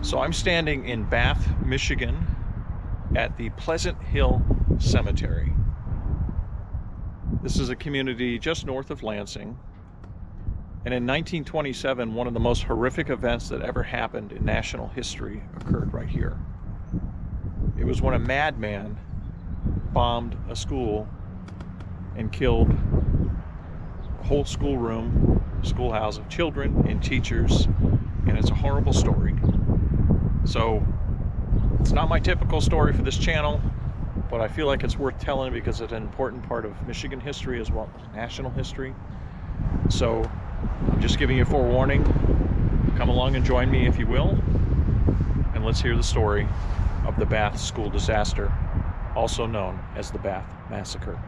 So I'm standing in Bath, Michigan at the Pleasant Hill Cemetery. This is a community just north of Lansing. And in 1927, one of the most horrific events that ever happened in national history occurred right here. It was when a madman bombed a school and killed a whole schoolhouse of children and teachers, and it's a horrible story. So it's not my typical story for this channel, but I feel like it's worth telling because it's an important part of Michigan history as well as national history. So I'm just giving you a forewarning. Come along and join me if you will, and let's hear the story of the Bath school disaster, also known as the Bath Massacre.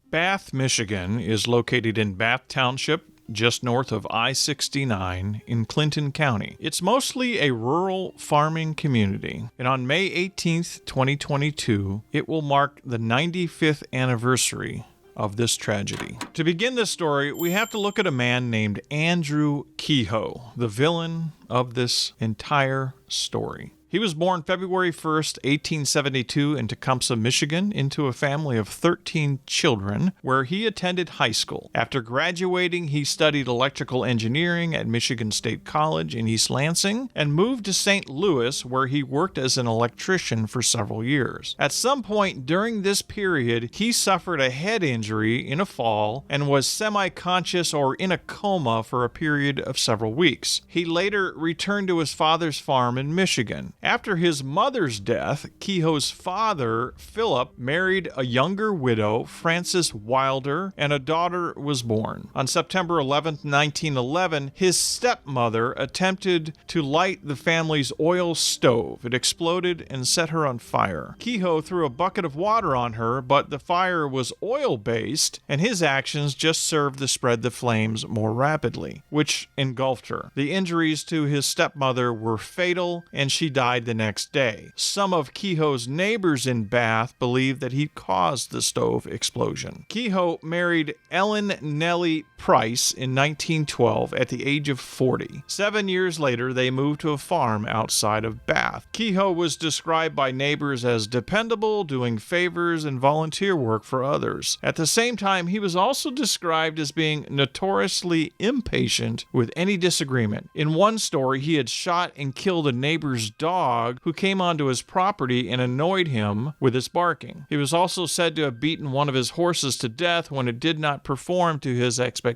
Bath, Michigan is located in Bath Township, just north of I-69 in Clinton County. It's mostly a rural farming community, and on May 18th, 2022, it will mark the 95th anniversary of this tragedy. To begin this story, we have to look at a man named Andrew Kehoe, the villain of this entire story. He was born February 1st, 1872 in Tecumseh, Michigan, into a family of 13 children, where he attended high school. After graduating, he studied electrical engineering at Michigan State College in East Lansing and moved to St. Louis, where he worked as an electrician for several years. At some point during this period, he suffered a head injury in a fall and was semi-conscious or in a coma for a period of several weeks. He later returned to his father's farm in Michigan. After his mother's death, Kehoe's father, Philip, married a younger widow, Frances Wilder, and a daughter was born. On September 11, 1911, his stepmother attempted to light the family's oil stove. It exploded and set her on fire. Kehoe threw a bucket of water on her, but the fire was oil-based, and his actions just served to spread the flames more rapidly, which engulfed her. The injuries to his stepmother were fatal, and she died the next day. Some of Kehoe's neighbors in Bath believe that he caused the stove explosion. Kehoe married Ellen Nellie Price in 1912 at the age of 40. 7 years later, they moved to a farm outside of Bath. Kehoe was described by neighbors as dependable, doing favors and volunteer work for others. At the same time, he was also described as being notoriously impatient with any disagreement. In one story, he had shot and killed a neighbor's dog who came onto his property and annoyed him with its barking. He was also said to have beaten one of his horses to death when it did not perform to his expectations.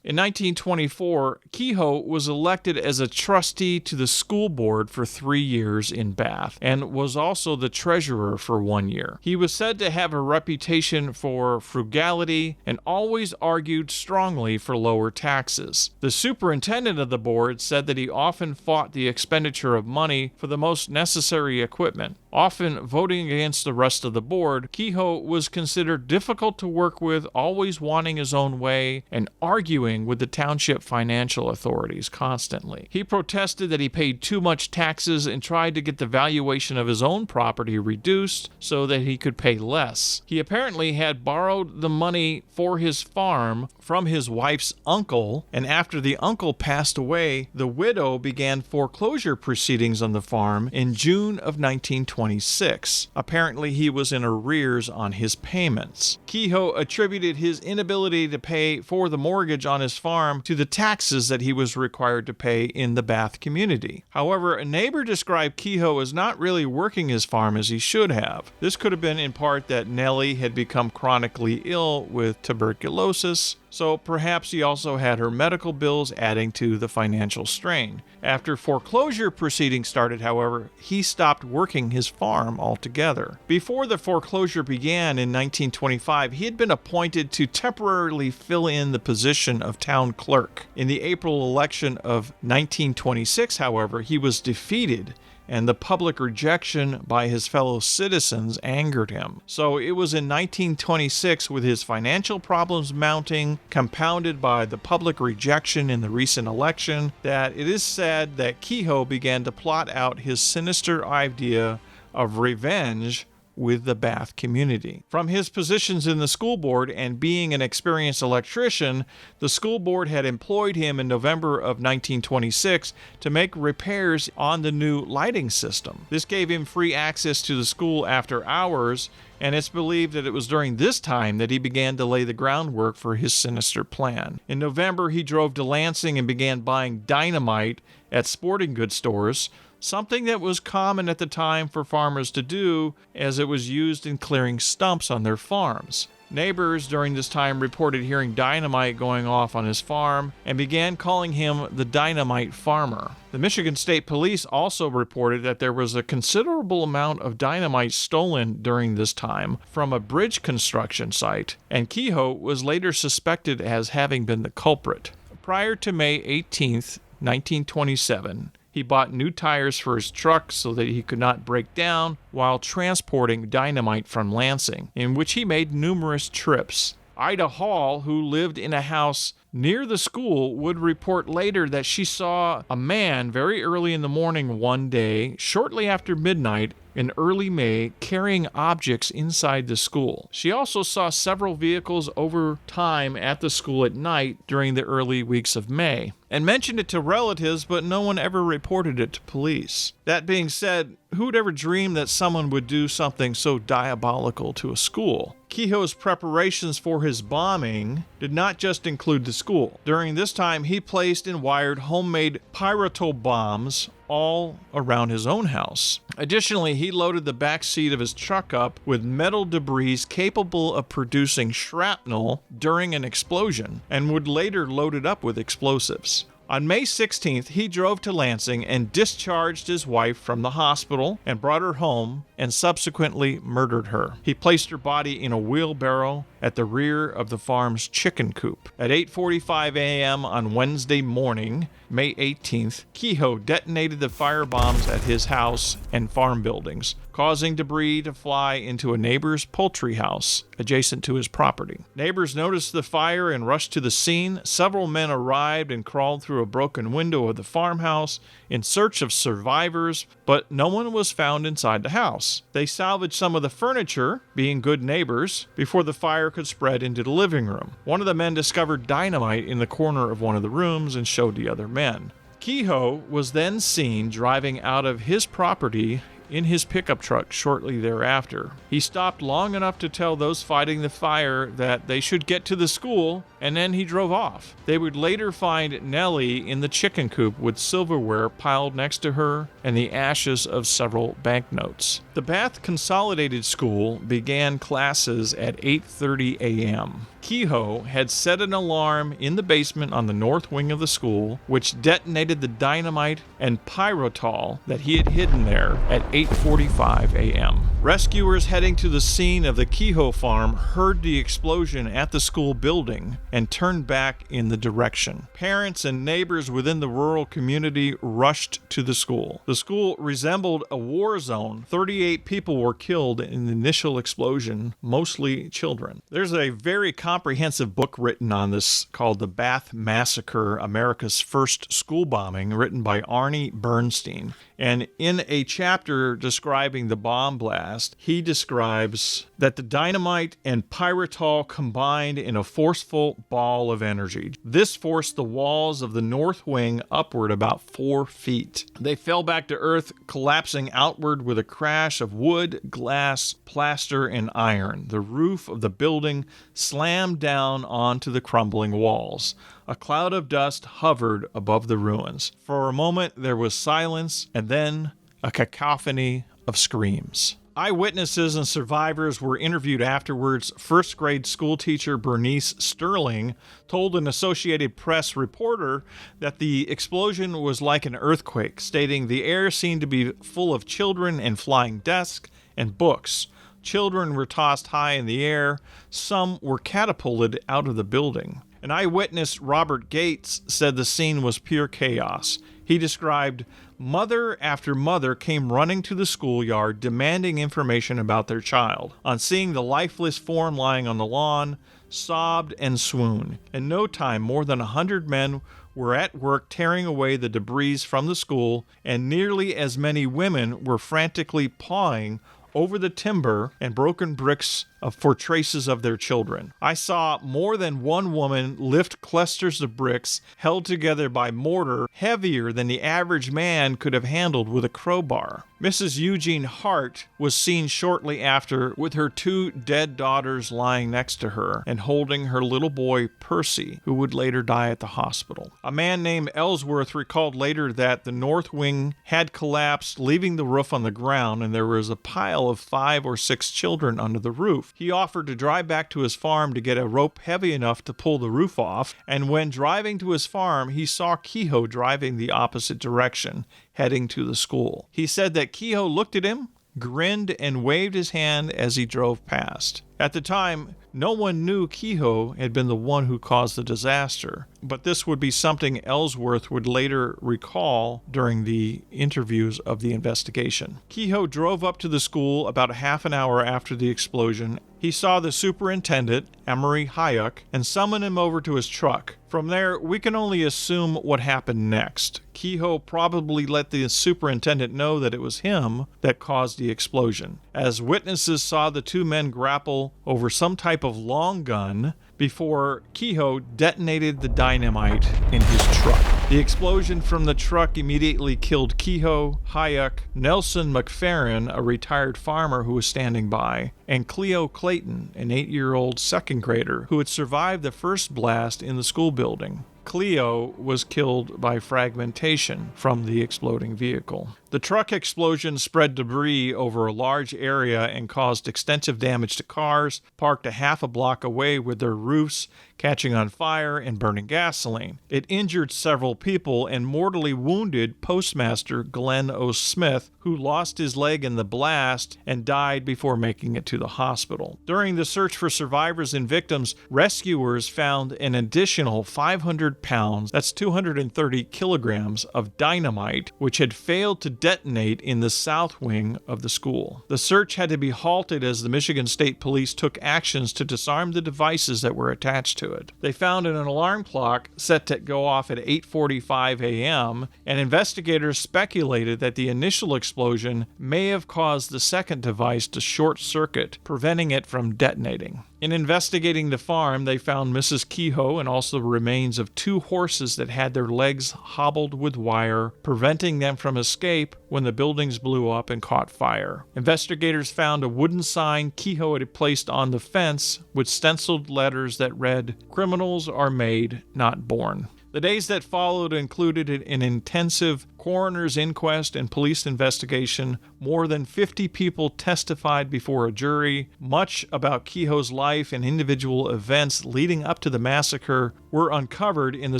In 1924, Kehoe was elected as a trustee to the school board for 3 years in Bath and was also the treasurer for 1 year. He was said to have a reputation for frugality and always argued strongly for lower taxes. The superintendent of the board said that he often fought the expenditure of money for the most necessary equipment. Often voting against the rest of the board, Kehoe was considered difficult to work with, always wanting his own way and arguing with the township financial authorities constantly. He protested that he paid too much taxes and tried to get the valuation of his own property reduced so that he could pay less. He apparently had borrowed the money for his farm from his wife's uncle, and after the uncle passed away, the widow began foreclosure proceedings on the farm in June of 1926. Apparently, he was in arrears on his payments. Kehoe attributed his inability to pay for the mortgage on his farm to the taxes that he was required to pay in the Bath community. However, a neighbor described Kehoe as not really working his farm as he should have. This could have been in part that Nellie had become chronically ill with tuberculosis, so perhaps he also had her medical bills, adding to the financial strain. After foreclosure proceedings started, however, he stopped working his farm altogether. Before the foreclosure began in 1925, he had been appointed to temporarily fill in the position of town clerk. In the April election of 1926, however, he was defeated, and the public rejection by his fellow citizens angered him. So it was in 1926, with his financial problems mounting, compounded by the public rejection in the recent election, that it is said that Kehoe began to plot out his sinister idea of revenge with the Bath community. From his positions in the school board and being an experienced electrician, the school board had employed him in November of 1926 to make repairs on the new lighting system. This gave him free access to the school after hours, and it's believed that it was during this time that he began to lay the groundwork for his sinister plan. In November, he drove to Lansing and began buying dynamite at sporting goods stores, something that was common at the time for farmers to do, as it was used in clearing stumps on their farms. Neighbors during this time reported hearing dynamite going off on his farm and began calling him the Dynamite Farmer. The Michigan State Police also reported that there was a considerable amount of dynamite stolen during this time from a bridge construction site, and Kehoe was later suspected as having been the culprit. Prior to May 18, 1927, he bought new tires for his truck so that he could not break down while transporting dynamite from Lansing, in which he made numerous trips. Ida Hall, who lived in a house near the school, would report later that she saw a man very early in the morning one day, shortly after midnight in early May, carrying objects inside the school. She also saw several vehicles over time at the school at night during the early weeks of May, and mentioned it to relatives, but no one ever reported it to police. That being said, who'd ever dream that someone would do something so diabolical to a school? Kehoe's preparations for his bombing did not just include the school. During this time, he placed and wired homemade pyroto bombs all around his own house. Additionally, he loaded the back seat of his truck up with metal debris capable of producing shrapnel during an explosion, and would later load it up with explosives. On May 16th, he drove to Lansing and discharged his wife from the hospital and brought her home and subsequently murdered her. He placed her body in a wheelbarrow at the rear of the farm's chicken coop. At 8:45 a.m. on Wednesday morning, May 18th, Kehoe detonated the firebombs at his house and farm buildings, causing debris to fly into a neighbor's poultry house adjacent to his property. Neighbors noticed the fire and rushed to the scene. Several men arrived and crawled through a broken window of the farmhouse in search of survivors, but no one was found inside the house. They salvaged some of the furniture, being good neighbors, before the fire could spread into the living room. One of the men discovered dynamite in the corner of one of the rooms and showed the other men. Kehoe was then seen driving out of his property in his pickup truck shortly thereafter. He stopped long enough to tell those fighting the fire that they should get to the school, and then he drove off. They would later find Nellie in the chicken coop with silverware piled next to her and the ashes of several banknotes. The Bath Consolidated School began classes at 8:30 a.m. Kehoe had set an alarm in the basement on the north wing of the school, which detonated the dynamite and pyrotol that he had hidden there at 8:45 a.m. Rescuers heading to the scene of the Kehoe farm heard the explosion at the school building and turned back in the direction. Parents and neighbors within the rural community rushed to the school. The school resembled a war zone. 38 people were killed in the initial explosion, mostly children. There's a very comprehensive book written on this called The Bath Massacre, America's First School Bombing, written by Arnie Bernstein. And in a chapter describing the bomb blast, he describes that the dynamite and pyrotol combined in a forceful ball of energy. This forced the walls of the north wing upward about 4 feet. They fell back to earth, collapsing outward with a crash of wood, glass, plaster, and iron. The roof of the building slammed down onto the crumbling walls. A cloud of dust hovered above the ruins. For a moment, there was silence, and then a cacophony of screams. Eyewitnesses and survivors were interviewed afterwards. First grade school teacher Bernice Sterling told an Associated Press reporter that the explosion was like an earthquake, stating the air seemed to be full of children and flying desks and books. Children were tossed high in the air. Some were catapulted out of the building. An eyewitness, Robert Gates, said the scene was pure chaos. He described, "Mother after mother came running to the schoolyard demanding information about their child. On seeing the lifeless form lying on the lawn, sobbed and swooned. In no time, more than 100 men were at work tearing away the debris from the school, and nearly as many women were frantically pawing over the timber and broken bricks for traces of their children. I saw more than one woman lift clusters of bricks held together by mortar heavier than the average man could have handled with a crowbar. Mrs. Eugene Hart was seen shortly after with her 2 dead daughters lying next to her and holding her little boy Percy, who would later die at the hospital. A man named Ellsworth recalled later that the north wing had collapsed, leaving the roof on the ground, and there was a pile of 5 or 6 children under the roof. He offered to drive back to his farm to get a rope heavy enough to pull the roof off, and when driving to his farm, he saw Kehoe driving the opposite direction, heading to the school. He said that Kehoe looked at him, grinned, and waved his hand as he drove past. At the time, no one knew Kehoe had been the one who caused the disaster, but this would be something Ellsworth would later recall during the interviews of the investigation. Kehoe drove up to the school about a half an hour after the explosion. He saw the superintendent, Emery E Hayek, and summoned him over to his truck. From there, we can only assume what happened next. Kehoe probably let the superintendent know that it was him that caused the explosion, as witnesses saw the 2 men grapple over some type of long gun before Kehoe detonated the dynamite in his truck. The explosion from the truck immediately killed Kehoe, Hayek, Nelson Mcferrin, a retired farmer who was standing by, and Cleo Clayton, an 8-year-old second grader who had survived the first blast in the school building. Cleo was killed by fragmentation from the exploding vehicle. The truck explosion spread debris over a large area and caused extensive damage to cars parked a half a block away with their roofs catching on fire and burning gasoline. It injured several people and mortally wounded Postmaster Glenn O. Smith, who lost his leg in the blast and died before making it to the hospital. During the search for survivors and victims, rescuers found an additional 500 pounds, that's 230 kilograms, of dynamite, which had failed to detonate in the south wing of the school. The search had to be halted as the Michigan State Police took actions to disarm the devices that were attached to it. They found an alarm clock set to go off at 8:45 a.m., and investigators speculated that the initial explosion may have caused the second device to short circuit, preventing it from detonating. In investigating the farm, they found Mrs. Kehoe and also the remains of 2 horses that had their legs hobbled with wire, preventing them from escape when the buildings blew up and caught fire. Investigators found a wooden sign Kehoe had placed on the fence with stenciled letters that read, "Criminals are made, not born." The days that followed included an intensive coroner's inquest and police investigation. More than 50 people testified before a jury. Much about Kehoe's life and individual events leading up to the massacre were uncovered in the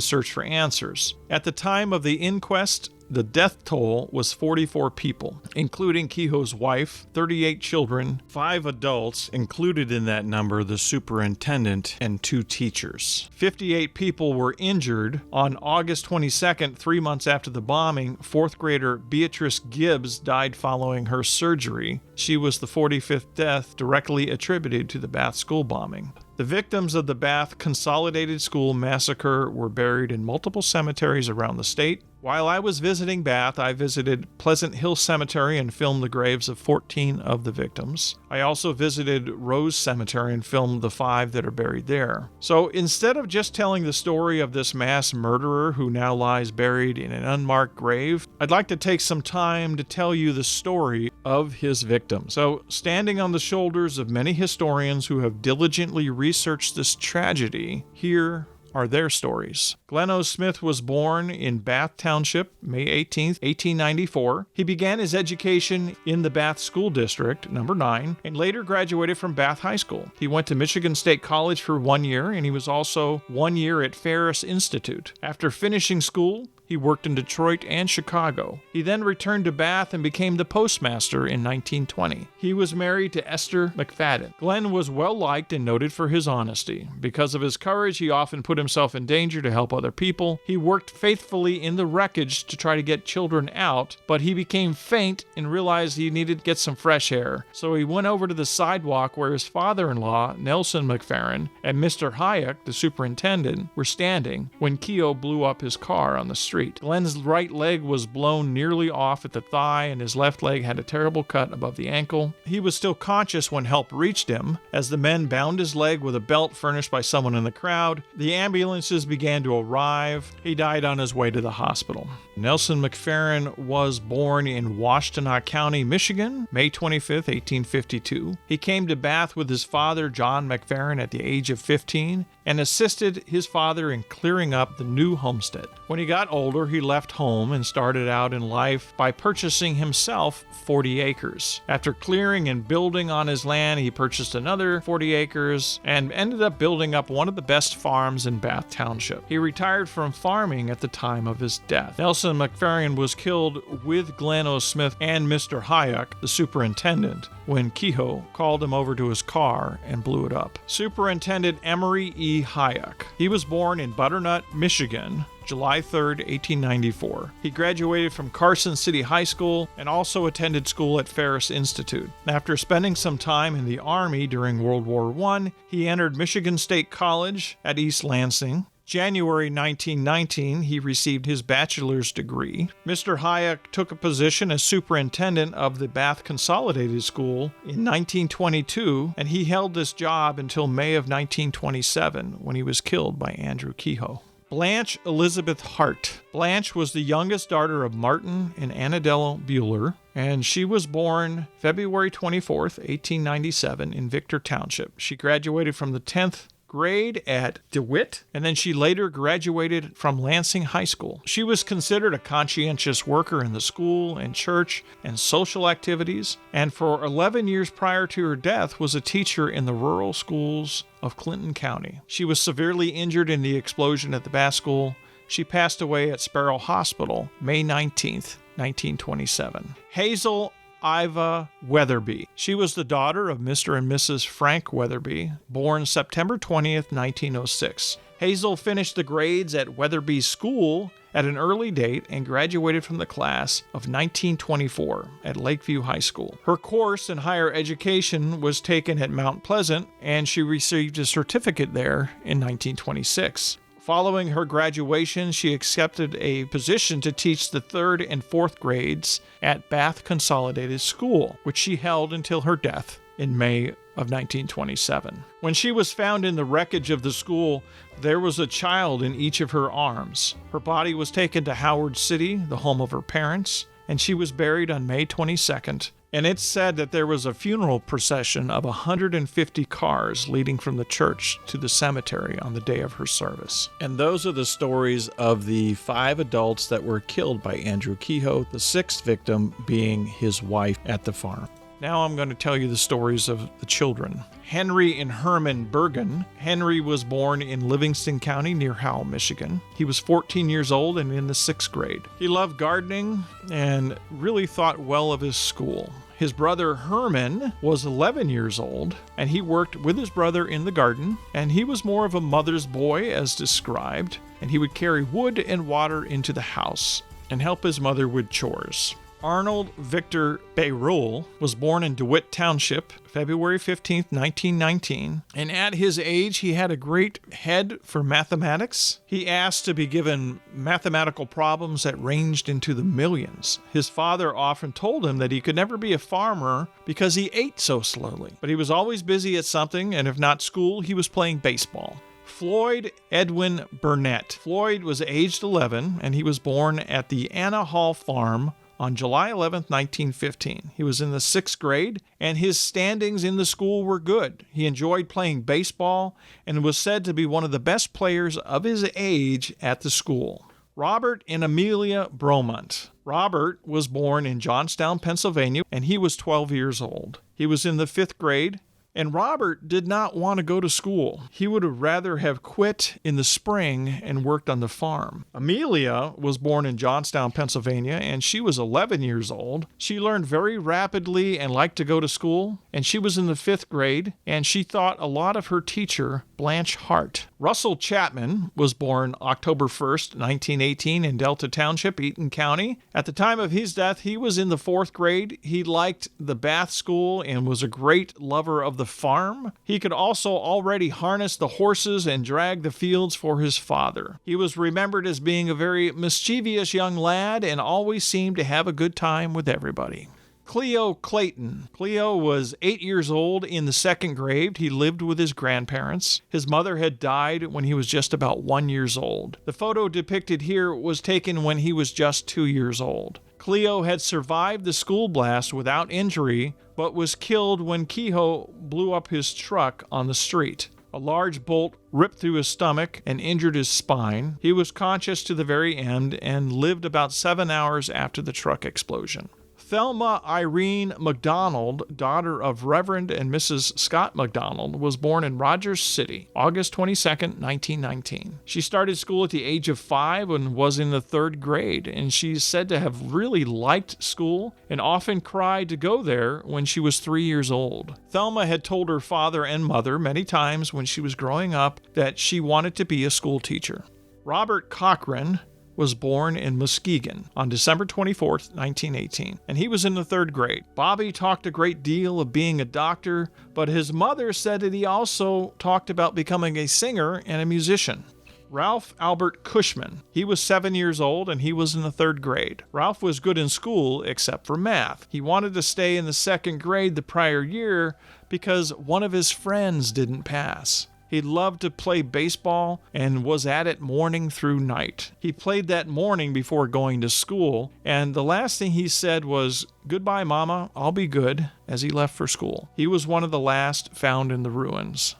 search for answers. At the time of the inquest, the death toll was 44 people, including Kehoe's wife, 38 children, 5 adults, included in that number the superintendent and 2 teachers. 58 people were injured. On August 22nd, 3 months after the bombing, 4th grader Beatrice Gibbs died following her surgery. She was the 45th death directly attributed to the Bath school bombing. The victims of the Bath Consolidated School massacre were buried in multiple cemeteries around the state. While I was visiting Bath, I visited Pleasant Hill Cemetery and filmed the graves of 14 of the victims. I also visited Rose Cemetery and filmed the 5 that are buried there. So instead of just telling the story of this mass murderer who now lies buried in an unmarked grave, I'd like to take some time to tell you the story of his victims. So, standing on the shoulders of many historians who have diligently researched this tragedy, here are their stories. Glenn O. Smith was born in Bath Township, May 18, 1894. He began his education in the Bath School District, number 9, and later graduated from Bath High School. He went to Michigan State College for 1 year, and he was also 1 year at Ferris Institute. After finishing school, he worked in Detroit and Chicago. He then returned to Bath and became the postmaster in 1920. He was married to Esther McFadden. Glenn was well liked and noted for his honesty. Because of his courage, he often put himself in danger to help other people. He worked faithfully in the wreckage to try to get children out, but he became faint and realized he needed to get some fresh air. So he went over to the sidewalk where his father-in-law, Nelson Mcferrin, and Mr. Hayek, the superintendent, were standing when Kehoe blew up his car on the street. street. Glenn's right leg was blown nearly off at the thigh, and his left leg had a terrible cut above the ankle. He was still conscious when help reached him. As the men bound his leg with a belt furnished by someone in the crowd, the ambulances began to arrive. He died on his way to the hospital. Nelson Mcferrin was born in Washtenaw County, Michigan, May 25, 1852. He came to Bath with his father, John Mcferrin, at the age of 15 and assisted his father in clearing up the new homestead. When he got older, he left home and started out in life by purchasing himself 40 acres. After clearing and building on his land, he purchased another 40 acres and ended up building up one of the best farms in Bath Township. He retired from farming at the time of his death. Nelson Mcferrin was killed with Glenn O. Smith and Mr. Hayek, the superintendent, when Kehoe called him over to his car and blew it up. Superintendent Emery E Hayek. He was born in Butternut, Michigan, July 3, 1894. He graduated from Carson City High School and also attended school at Ferris Institute. After spending some time in the Army during World War I, he entered Michigan State College at East Lansing. January 1919, he received his bachelor's degree. Mr. Hayek took a position as superintendent of the Bath Consolidated School in 1922, and he held this job until May of 1927, when he was killed by Andrew Kehoe. Blanche Elizabeth Hart. Blanche was the youngest daughter of Martin and Annadella Bueller, and she was born February 24, 1897, in Victor Township. She graduated from the 10th grade at 𝙇𝙞𝙨𝙯, and then she later graduated from Lansing High School. She was considered a conscientious worker in the school and church and social activities, and for 11 years prior to her death was a teacher in the rural schools of Clinton County. She was severely injured in the explosion at the Bath School. She passed away at Sparrow Hospital May 19, 1927. Hazel Ia Whitby. She was the daughter of Mr. and Mrs. Frank Whitby, born September 20th, 1906. Hazel finished the grades at Whitby's school at an early date and graduated from the class of 1924 at Lakeview High School. Her course in higher education was taken at Mount Pleasant, and she received a certificate there in 1926. Following her graduation, she accepted a position to teach the 3rd and 4th grades at Bath Consolidated School, which she held until her death in May of 1927. When she was found in the wreckage of the school, there was a child in each of her arms. Her body was taken to Howard City, the home of her parents, and she was buried on May 22nd. And it's said that there was a funeral procession of 150 cars leading from the church to the cemetery on the day of her service. And those are the stories of the 5 adults that were killed by Andrew Kehoe, the 6th victim being his wife at the farm. Now I'm going to tell you the stories of the children. Henry and Hermanbergen. Henry was born in Livingston County near Howell, Michigan. He was 14 years old and in the 6th grade. He loved gardening and really thought well of his school. His brother Herman was 11 years old, and he worked with his brother in the garden, and he was more of a mother's boy as described, and he would carry wood and water into the house and help his mother with chores. Arnold Victor Bayroll was born in 𝙇𝙞𝙯 Township, February 15, 1919, and at his age he had a great head for mathematics. He asked to be given mathematical problems that ranged into the millions. His father often told him that he could never be a farmer because he ate so slowly, but he was always busy at something, and if not school, he was playing baseball. Floyd Edwin Burnett. Floyd was aged 11, and he was born at the Anna Hall Farm on July 11, 1915. He was in the 6th grade, and his standings in the school were good. He enjoyed playing baseball and was said to be one of the best players of his age at the school. Robert and Amelia Burnett. Robert was born in Johnstown, Pennsylvania, and he was 12 years old. He was in the 5th grade, and Robert did not want to go to school. He would have rather have quit in the spring and worked on the farm. Amelia was born in Johnstown, Pennsylvania, and she was 11 years old. She learned very rapidly and liked to go to school, and she was in the 5th grade, and she thought a lot of her teacher, Blanche Hart. Russell Chapman was born October 1st, 1918 in Delta Township, Eaton County. At the time of his death, he was in the 4th grade. He liked the Bath School and was a great lover of the farm. He could also already harness the horses and drag the fields for his father. He was remembered as being a very mischievous young lad and always seemed to have a good time with everybody. Cleo Clayton. Cleo was 8 years old in the 2nd grade. He lived with his grandparents. His mother had died when he was just about 1 year old. The photo depicted here was taken when he was just 2 years old. Cleo had survived the school blast without injury, but was killed when Kehoe blew up his truck on the street. A large bolt ripped through his stomach and injured his spine. He was conscious to the very end and lived about 7 hours after the truck explosion. Thelma Irene McDonald, daughter of Reverend and Mrs. Scott McDonald, was born in Rogers City, August 22, 1919. She started school at the age of 5 and was in the 3rd grade, and she's said to have really liked school and often cried to go there when she was 3 years old. Thelma had told her father and mother many times when she was growing up that she wanted to be a school teacher. Robert Cochran was born in Muskegon on December 24, 1918, and he was in the 3rd grade. Bobby talked a great deal of being a doctor, but his mother said that he also talked about becoming a singer and a musician. Ralph Albert Cushman. He was 7 years old and he was in the 3rd grade. Ralph was good in school except for math. He wanted to stay in the 2nd grade the prior year because one of his friends didn't pass. He loved to play baseball and was at it morning through night. He played that morning before going to school, and the last thing he said was, "Goodbye, Mama, I'll be good," as he left for school. He was one of the last found in the ruins.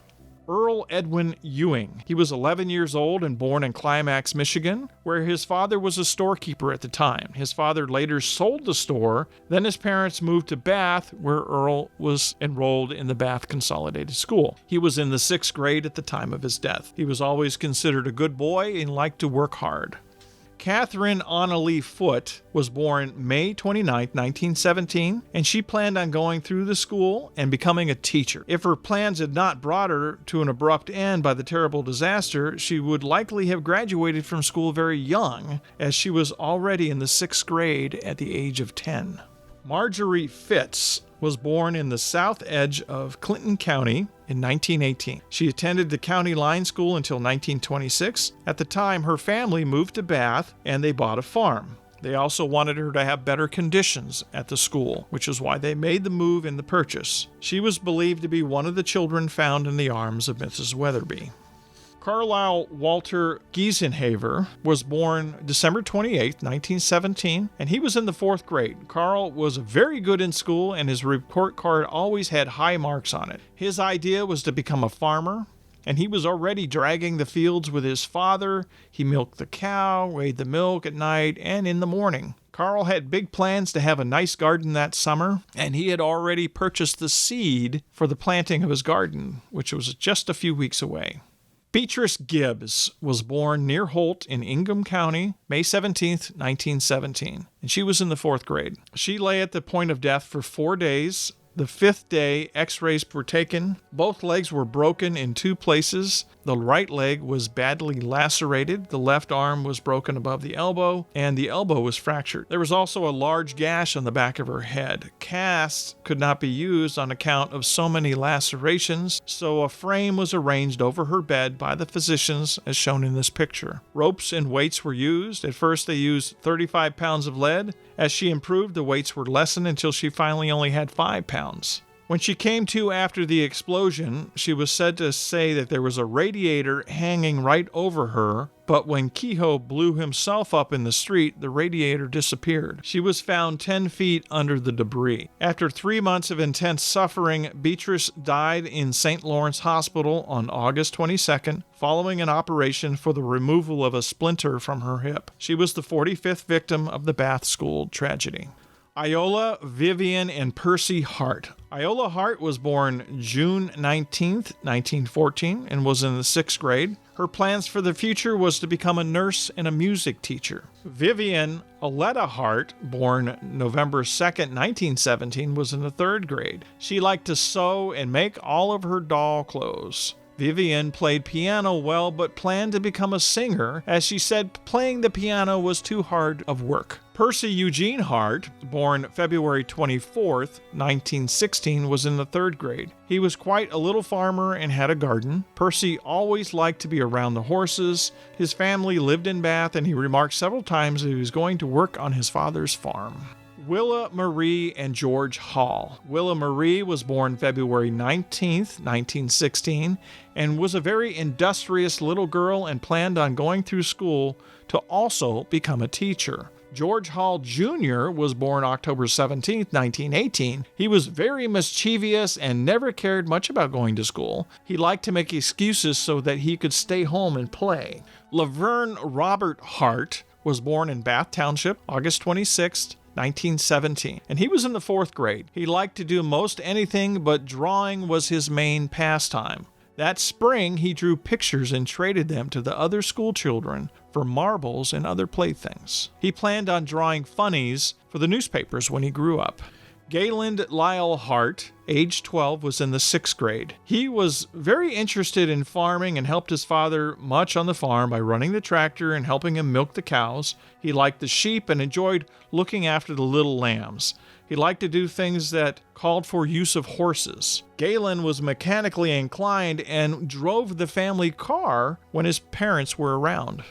Earl Edwin Ewing. He was 11 years old and born in Climax, Michigan, where his father was a storekeeper at the time. His father later sold the store. Then his parents moved to Bath, where Earl was enrolled in the Bath Consolidated School. He was in the 6th grade at the time of his death. He was always considered a good boy and liked to work hard. Catherine Annalee Foote was born May 29, 1917, and she planned on going through the school and becoming a teacher. If her plans had not brought her to an abrupt end by the terrible disaster, she would likely have graduated from school very young, as she was already in the 6th grade at the age of 10. Marjorie Fitz was born in the south edge of Clinton County in 1918. She attended the county line school until 1926. At the time, her family moved to Bath and they bought a farm. They also wanted her to have better conditions at the school, which is why they made the move in the purchase. She was believed to be one of the children found in the arms of Mrs. Weatherby. Carlisle Walter Giesenhaver was born December 28, 1917, and he was in the 4th grade. Carl was very good in school, and his report card always had high marks on it. His idea was to become a farmer, and he was already dragging the fields with his father. He milked the cow, weighed the milk at night and in the morning. Carl had big plans to have a nice garden that summer, and he had already purchased the seed for the planting of his garden, which was just a few weeks away. Beatrice Gibbs was born near Holt in Ingham County, May 17, 1917, and she was in the 4th grade. She lay at the point of death for 4 days. The 5th day, x-rays were taken. Both legs were broken in 2 places. The right leg was badly lacerated. The left arm was broken above the elbow, and the elbow was fractured. There was also a large gash on the back of her head. Casts could not be used on account of so many lacerations, so a frame was arranged over her bed by the physicians, as shown in this picture. Ropes and weights were used. At first, they used 35 pounds of lead. As she improved, the weights were lessened until she finally only had 5 pounds. When she came to after the explosion, she was said to say that there was a radiator hanging right over her, but when Kehoe blew himself up in the street, the radiator disappeared. She was found 10 feet under the debris. After 3 months of intense suffering, Beatrice died in St. Lawrence Hospital on August 22nd, following an operation for the removal of a splinter from her hip. She was the 45th victim of the Bath School tragedy. Iola Vivian and Percy Hart. Iola Hart was born June 19, 1914, and was in the 6th grade. Her plans for the future was to become a nurse and a music teacher. Vivian Aletta Hart, born November 2, 1917, was in the 3rd grade. She liked to sew and make all of her doll clothes. Vivian played piano well but planned to become a singer, as she said playing the piano was too hard of work. Percy Eugene Hart, born February 24th, 1916, was in the 3rd grade. He was quite a little farmer and had a garden. Percy always liked to be around the horses. His family lived in Bath, and he remarked several times that he was going to work on his father's farm. Willa Marie and George Hall. Willa Marie was born February 19th, 1916, and was a very industrious little girl and planned on going through school to also become a teacher. George Hall Jr. was born October 17, 1918. He was very mischievous and never cared much about going to school. He liked to make excuses so that he could stay home and play. Laverne Robert Hart was born in Bath Township, August 26, 1917, and he was in the 4th grade. He liked to do most anything, but drawing was his main pastime. That spring, he drew pictures and traded them to the other school children for marbles and other playthings. He planned on drawing funnies for the newspapers when he grew up. Galen Lyle Hart, age 12, was in the 6th grade. He was very interested in farming and helped his father much on the farm by running the tractor and helping him milk the cows. He liked the sheep and enjoyed looking after the little lambs. He liked to do things that called for use of horses. Galen was mechanically inclined and drove the family car when his parents were around.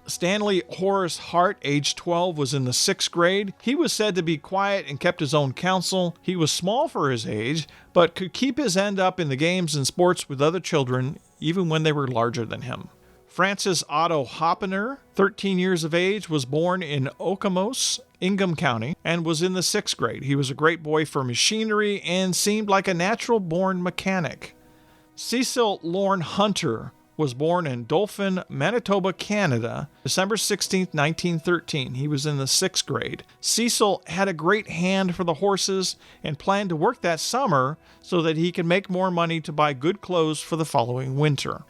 Stanley Horace Hart, age 12, was in the 6th grade. He was said to be quiet and kept his own counsel. He was small for his age, but could keep his end up in the games and sports with other children, even when they were larger than him. Francis Otto Hoppener, 13 years of age, was born in Okemos, Ingham County, and was in the 6th grade. He was a great boy for machinery and seemed like a natural-born mechanic. Cecil Lorne Hunter was born in Dauphin, Manitoba, Canada, December 16, 1913. He was in the 6th grade. Cecil had a great hand for the horses and planned to work that summer so that he could make more money to buy good clothes for the following winter.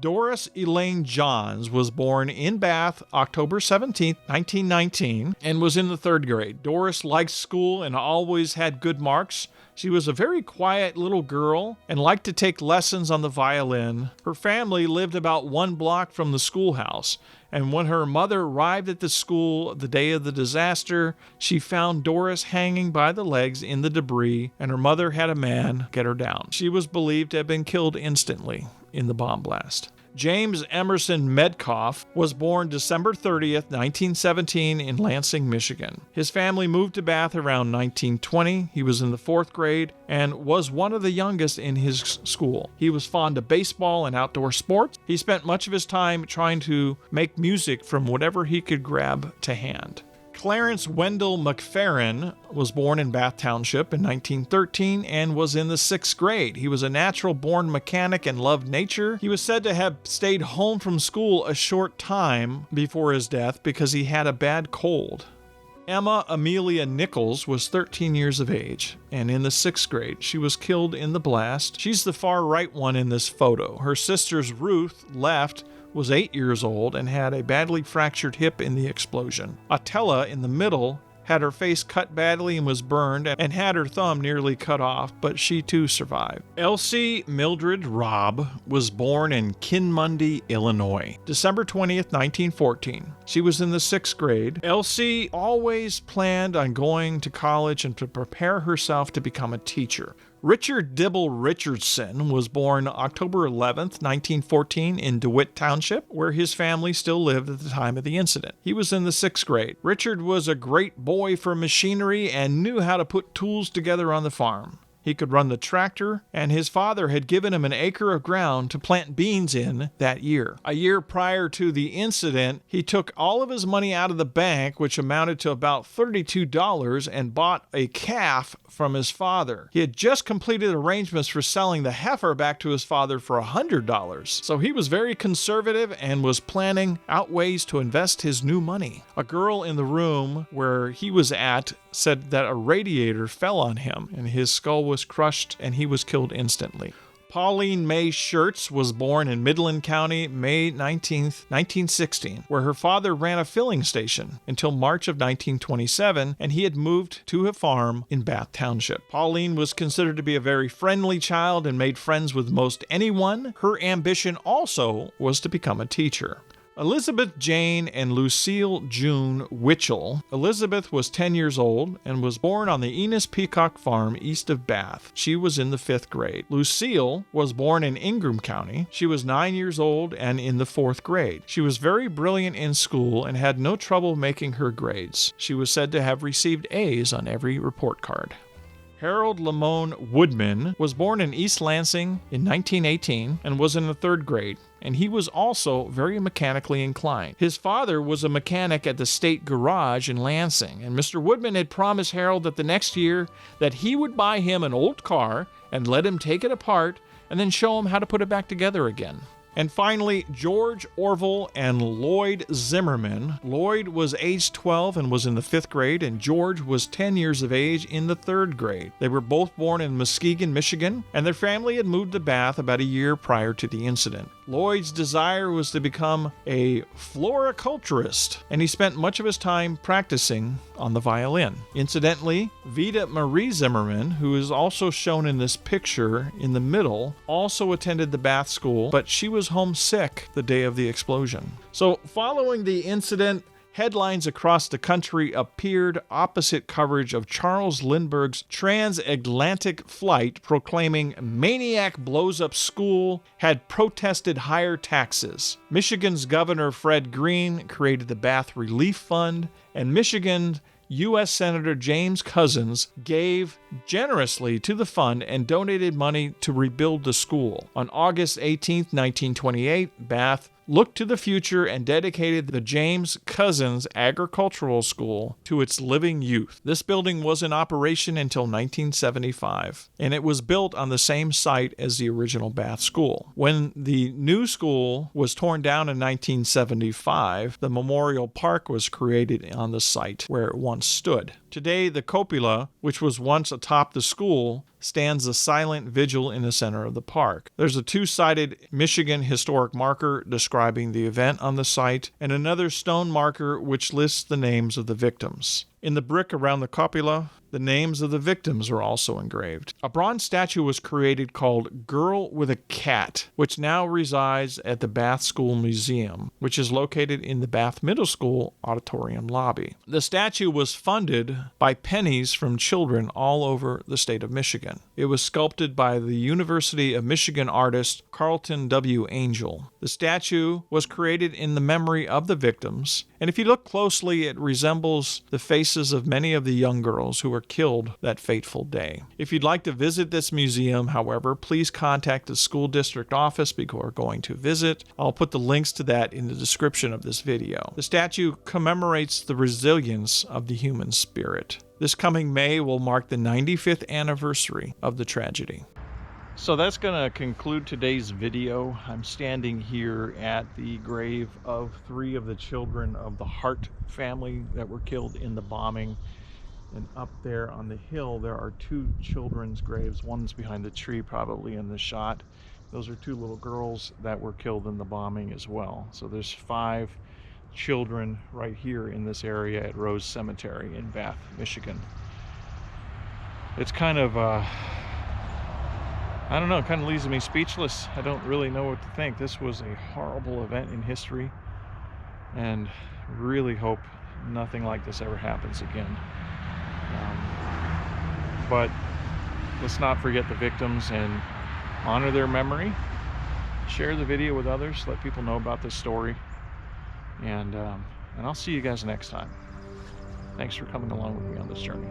Doris Elaine Johns was born in Bath, October 17, 1919, and was in the 3rd grade. Doris liked school and always had good marks. She was a very quiet little girl and liked to take lessons on the violin. Her family lived about 1 block from the schoolhouse, and when her mother arrived at the school the day of the disaster, she found Doris hanging by the legs in the debris, and her mother had a man get her down. She was believed to have been killed instantly in the bomb blast. James Emerson Medcoff was born December 30th, 1917 in Lansing, Michigan. His family moved to Bath around 1920. He was in the 4th grade and was one of the youngest in his school. He was fond of baseball and outdoor sports. He spent much of his time trying to make music from whatever he could grab to hand. Clarence Wendell Mcferrin was born in Bath Township in 1913 and was in the 6th grade. He was a natural-born mechanic and loved nature. He was said to have stayed home from school a short time before his death because he had a bad cold. Emma Amelia Nichols was 13 years of age and in the 6th grade. She was killed in the blast. She's the far right one in this photo. Her sisters Ruth left was 8 years old and had a badly fractured hip in the explosion. Attila, in the middle, had her face cut badly and was burned and had her thumb nearly cut off, but she too survived. Elsie Mildred Robb was born in Kinmundy, Illinois, December 20th, 1914. She was in the 6th grade. Elsie always planned on going to college and to prepare herself to become a teacher. Richard Dibble Richardson was born October 11th, 1914 in DeWitt Township, where his family still lived at the time of the incident. He was in the 6th grade. Richard was a great boy for machinery and knew how to put tools together on the farm. He could run the tractor, and his father had given him an acre of ground to plant beans in that year. A year prior to the incident, he took all of his money out of the bank, which amounted to about $32, and bought a calf from his father. He had just completed arrangements for selling the heifer back to his father for $100. So he was very conservative and was planning out ways to invest his new money. A girl in the room where he was at said that a radiator fell on him and his skull was crushed and he was killed instantly. Pauline May Schertz was born in Midland County, May 19th, 1916, where her father ran a filling station until March of 1927, and he had moved to a farm in Bath Township. Pauline was considered to be a very friendly child and made friends with most anyone. Her ambition also was to become a teacher. Elizabeth Jane and Lucille June Witchell. Elizabeth was 10 years old and was born on the Enos Peacock Farm east of Bath. She was in the 5th grade. Lucille was born in Ingham County. She was 9 years old and in the 4th grade. She was very brilliant in school and had no trouble making her grades. She was said to have received A's on every report card. Harold Lamone Woodman was born in East Lansing in 1918 and was in the 3rd grade, and he was also very mechanically inclined. His father was a mechanic at the state garage in Lansing, and Mr. Woodman had promised Harold that the next year that he would buy him an old car and let him take it apart and then show him how to put it back together again. And finally, George Orville and Lloyd Zimmerman. Lloyd was age 12 and was in the 5th grade, and George was 10 years of age in the 3rd grade. They were both born in Muskegon, Michigan, and their family had moved to Bath about a year prior to the incident. Lloyd's desire was to become a floriculturist, and he spent much of his time practicing on the violin. Incidentally, Vida Marie Zimmerman, who is also shown in this picture in the middle, also attended the Bath School, but she was homesick the day of the explosion. So following the incident, headlines across the country appeared opposite coverage of Charles Lindbergh's transatlantic flight proclaiming maniac blows up school, had protested higher taxes. Michigan's Governor Fred Greene created the Bath Relief Fund, and Michigan's U.S. Senator James Couzens gave generously to the fund and donated money to rebuild the school. On August 18, 1928, Bath looked to the future and dedicated the James Couzens Agricultural School to its living youth. This building was in operation until 1975, and it was built on the same site as the original Bath School. When the new school was torn down in 1975, the Memorial Park was created on the site where it once stood. Today, the cupola, which was once atop the school, stands a silent vigil in the center of the park. There's a two-sided Michigan historic marker describing the event on the site, and another stone marker which lists the names of the victims. In the brick around the cupola, the names of the victims are also engraved. A bronze statue was created called Girl with a Cat, which now resides at the Bath School Museum, which is located in the Bath Middle School auditorium lobby. The statue was funded by pennies from children all over the state of Michigan. It was sculpted by the University of Michigan artist Carlton W. Angel. The statue was created in the memory of the victims, and if you look closely, it resembles the faces of many of the young girls who were killed that fateful day. If you'd like to visit this museum, however, please contact the school district office before going to visit. I'll put the links to that in the description of this video. The statue commemorates the resilience of the human spirit. This coming May will mark the 95th anniversary of the tragedy. So that's going to conclude today's video. I'm standing here at the grave of 3 of the children of the Hart family that were killed in the bombing. And up there on the hill, there are 2 children's graves. One's behind the tree, probably in the shot. Those are 2 little girls that were killed in the bombing as well. So there's 5 children right here in this area at Rose Cemetery in Bath, Michigan. It's kind of, I don't know, it kind of leaves me speechless. I don't really know what to think. This was a horrible event in history, and really hope nothing like this ever happens again. But let's not forget the victims and honor their memory. Share the video with others, let people know about this story, and I'll see you guys next time. Thanks for coming along with me on this journey.